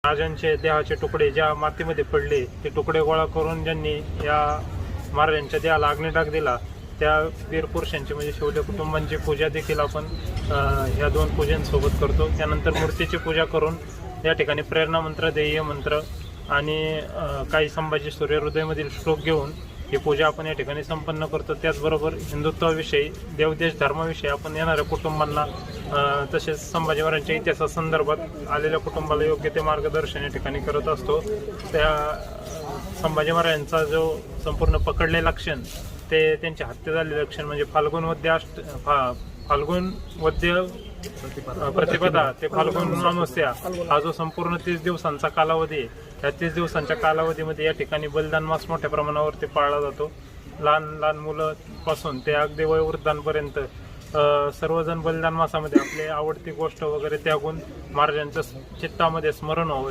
राजांचे देहाचे तुकडे ज्या मातीमध्ये पडले ते तुकडे गोळा करून ज्यांनी या महाराजांच्या देहाला अग्निडाग दिला त्या वीर पुरुषांची म्हणजे शौर्य कुटुंबांची पूजा देखील आपण ह्या दोन पूजांसोबत करतो। त्यानंतर मूर्तीची पूजा करून या ठिकाणी प्रेरणा मंत्र, ध्येय मंत्र आणि काही संभाजी सूर्य हृदयमधील श्लोक घेऊन ही पूजा आपण या ठिकाणी संपन्न करतो। त्याचबरोबर हिंदुत्वाविषयी, देवदेश धर्माविषयी आपण येणाऱ्या कुटुंबांना तसेच संभाजी महाराजांच्या इतिहासासंदर्भात आलेल्या कुटुंबाला योग्य ते मार्गदर्शन या ठिकाणी करत असतो। त्या संभाजी महाराजांचा जो संपूर्ण पकडलेला क्षण ते त्यांचे हत्या झालेले क्षण म्हणजे फाल्गुन वद्य प्रतिपदा ते फाल्गुन अमावस्या हा जो संपूर्ण 30 दिवसांचा कालावधी आहे, त्या 30 दिवसांच्या कालावधीमध्ये या ठिकाणी बलिदान मास मोठ्या प्रमाणावरती पाळला जातो। लहान लहान मुलं पासून ते अगदी वयोवृद्धांपर्यंत सर्वजण बलिदान मासामध्ये आपली आवडती गोष्ट वगैरे त्यागून महाराजांच्या चित्तामध्ये स्मरण व्हावं